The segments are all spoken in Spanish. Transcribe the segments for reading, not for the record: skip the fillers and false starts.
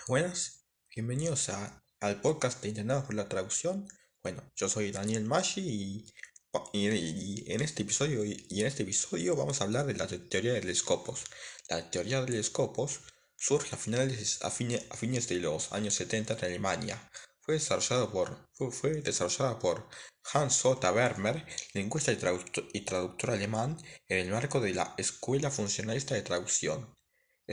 Buenas, bienvenidos al podcast de Internados por la Traducción. Bueno, yo soy Daniel Maggi y en este episodio vamos a hablar de la teoría del Scopus. La teoría del Scopus surge a fines de los años 70 en Alemania. Fue desarrollada por Hans Otto Werner, lingüista y traductor alemán, en el marco de la Escuela Funcionalista de Traducción.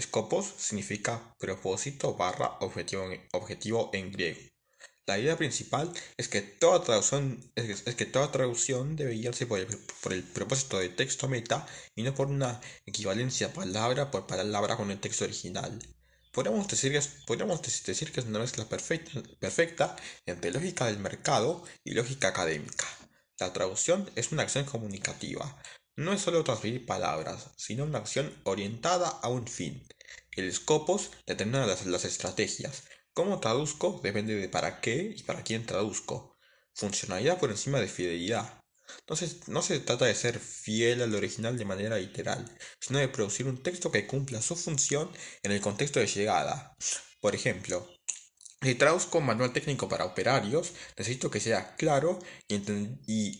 Scopus significa propósito barra objetivo en griego. La idea principal es que toda traducción debe guiarse por el propósito de texto meta y no por una equivalencia palabra por palabra con el texto original. Podríamos decir que es una mezcla perfecta entre lógica del mercado y lógica académica. La traducción es una acción comunicativa. No es solo transferir palabras, sino una acción orientada a un fin. El scopus determina las estrategias. Cómo traduzco depende de para qué y para quién traduzco. Funcionalidad por encima de fidelidad. No se trata de ser fiel al original de manera literal, sino de producir un texto que cumpla su función en el contexto de llegada. Por ejemplo, si traduzco un manual técnico para operarios, necesito que sea claro y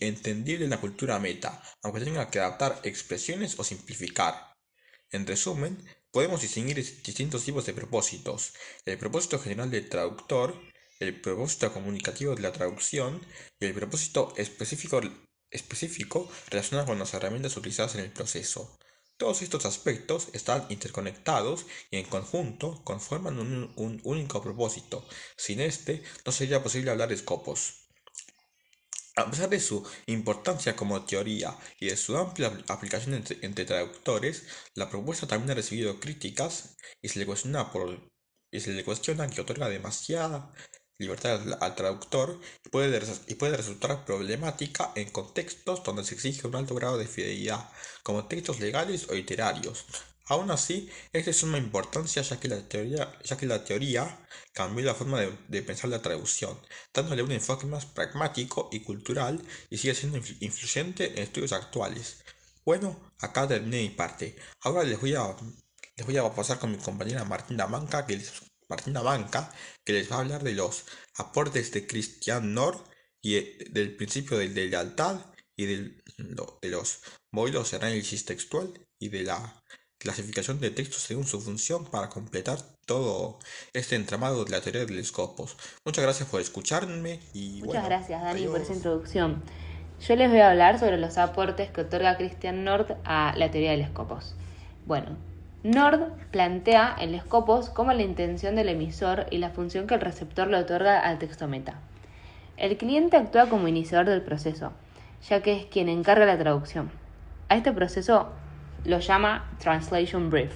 entendible en la cultura meta, aunque tenga que adaptar expresiones o simplificar. En resumen, podemos distinguir distintos tipos de propósitos: el propósito general del traductor, el propósito comunicativo de la traducción y el propósito específico relacionado con las herramientas utilizadas en el proceso. Todos estos aspectos están interconectados y en conjunto conforman un único propósito. Sin este, no sería posible hablar de scopus. A pesar de su importancia como teoría y de su amplia aplicación entre traductores, la propuesta también ha recibido críticas y se le cuestiona que otorga demasiada libertad al traductor y puede resultar problemática en contextos donde se exige un alto grado de fidelidad, como textos legales o literarios. Aún así, es de suma importancia ya que la teoría cambió la forma de pensar la traducción, dándole un enfoque más pragmático y cultural, y sigue siendo influyente en estudios actuales. Bueno, acá terminé mi parte. Ahora les voy a pasar con mi compañera Martina Banca, que les va a hablar de los aportes de Christian Nord y del principio de lealtad y de los modelos de análisis textual y de la clasificación de textos según su función para completar todo este entramado de la teoría del Scopus. Muchas gracias por escucharme y Muchas bueno, gracias, Dani, por esa adiós. introducción. Yo les voy a hablar sobre los aportes que otorga Christian Nord a la teoría del Scopus. Bueno, Nord plantea el Scopus como la intención del emisor y la función que el receptor le otorga al texto meta. El cliente actúa como iniciador del proceso, ya que es quien encarga la traducción. A este proceso lo llama Translation Brief.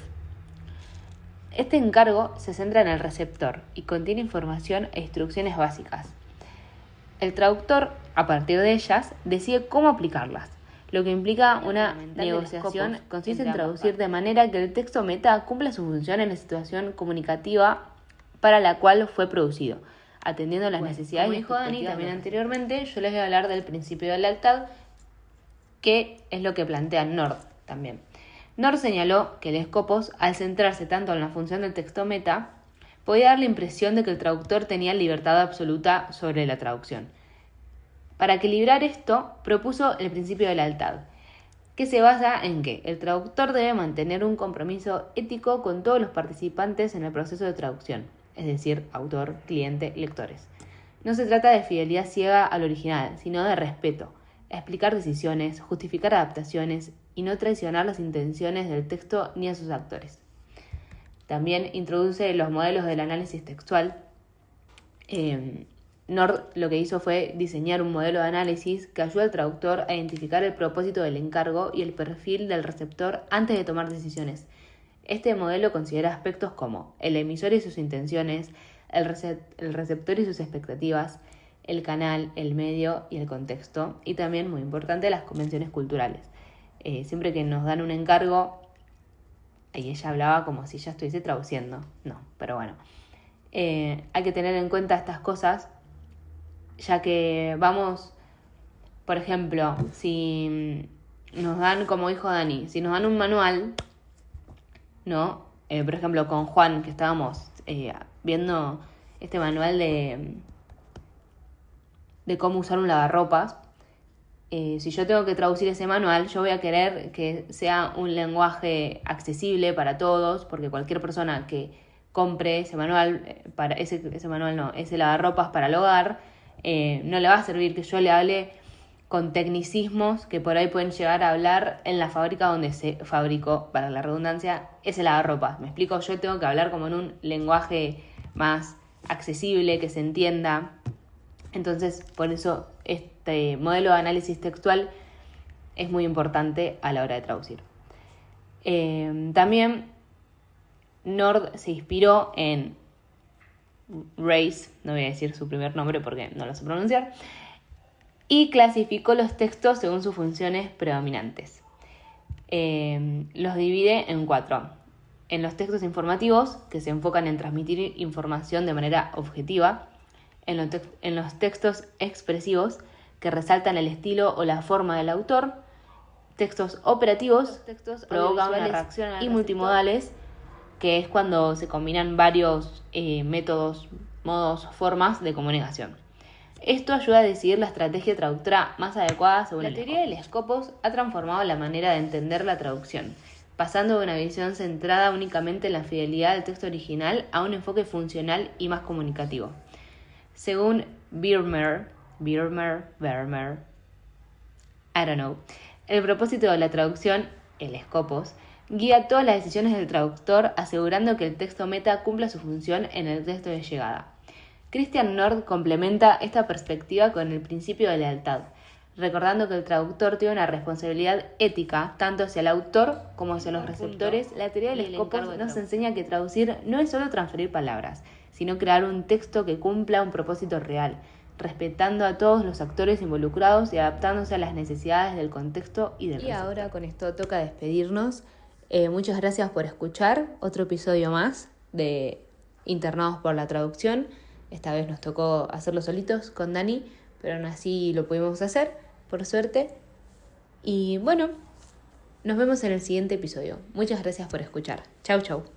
Este encargo se centra en el receptor y contiene información e instrucciones básicas. El traductor, a partir de ellas, decide cómo aplicarlas, lo que implica una negociación. Consiste en traducir de manera que el texto meta cumpla su función en la situación comunicativa para la cual fue producido, atendiendo las necesidades. Como dijo Dani también anteriormente, yo les voy a hablar del principio de lealtad, que es lo que plantea Nord también. Nord señaló que el Scopus, al centrarse tanto en la función del texto meta, podía dar la impresión de que el traductor tenía libertad absoluta sobre la traducción. Para equilibrar esto, propuso el principio de lealtad, que se basa en que el traductor debe mantener un compromiso ético con todos los participantes en el proceso de traducción, es decir, autor, cliente, lectores. No se trata de fidelidad ciega al original, sino de respeto, explicar decisiones, justificar adaptaciones y no traicionar las intenciones del texto ni a sus actores. También introduce los modelos del análisis textual. Nord lo que hizo fue diseñar un modelo de análisis que ayuda al traductor a identificar el propósito del encargo y el perfil del receptor antes de tomar decisiones. Este modelo considera aspectos como el emisor y sus intenciones, el receptor y sus expectativas, el canal, el medio y el contexto, y también, muy importante, las convenciones culturales. Siempre que nos dan un encargo, y ella hablaba como si ella estuviese traduciendo, no, pero bueno. Hay que tener en cuenta estas cosas, ya que vamos, por ejemplo, si nos dan, como dijo Dani, si nos dan un manual, ¿no? Por ejemplo, con Juan, que estábamos viendo este manual de cómo usar un lavarropas. Si yo tengo que traducir ese manual, yo voy a querer que sea un lenguaje accesible para todos, porque cualquier persona que compre ese manual, ese lavarropas para el hogar, no le va a servir que yo le hable con tecnicismos que por ahí pueden llegar a hablar en la fábrica donde se fabricó, para la redundancia, ese lavarropas. ¿Me explico? Yo tengo que hablar como en un lenguaje más accesible, que se entienda. Entonces, por eso este modelo de análisis textual es muy importante a la hora de traducir. También Nord se inspiró en Race, no voy a decir su primer nombre porque no lo sé pronunciar, y clasificó los textos según sus funciones predominantes. Los divide en 4. En los textos informativos, que se enfocan en transmitir información de manera objetiva. En los textos expresivos, que resaltan el estilo o la forma del autor. Textos operativos, provocan una reacción y multimodales, que es cuando se combinan varios métodos, modos, formas de comunicación. Esto ayuda a decidir la estrategia traductora más adecuada según la teoría de los Scopus. Ha transformado la manera de entender la traducción, pasando de una visión centrada únicamente en la fidelidad del texto original a un enfoque funcional y más comunicativo. Según Vermeer, el propósito de la traducción, el Scopus, guía todas las decisiones del traductor, asegurando que el texto meta cumpla su función en el texto de llegada. Christian Nord complementa esta perspectiva con el principio de lealtad, recordando que el traductor tiene una responsabilidad ética tanto hacia el autor como hacia los receptores. La teoría del Scopus nos enseña que traducir no es solo transferir palabras, sino crear un texto que cumpla un propósito real, respetando a todos los actores involucrados y adaptándose a las necesidades del contexto y del receptor. Y ahora con esto toca despedirnos. Muchas gracias por escuchar otro episodio más de Internados por la Traducción. Esta vez nos tocó hacerlo solitos con Dani, pero aún así lo pudimos hacer, por suerte. Y bueno, nos vemos en el siguiente episodio. Muchas gracias por escuchar. Chau, chau.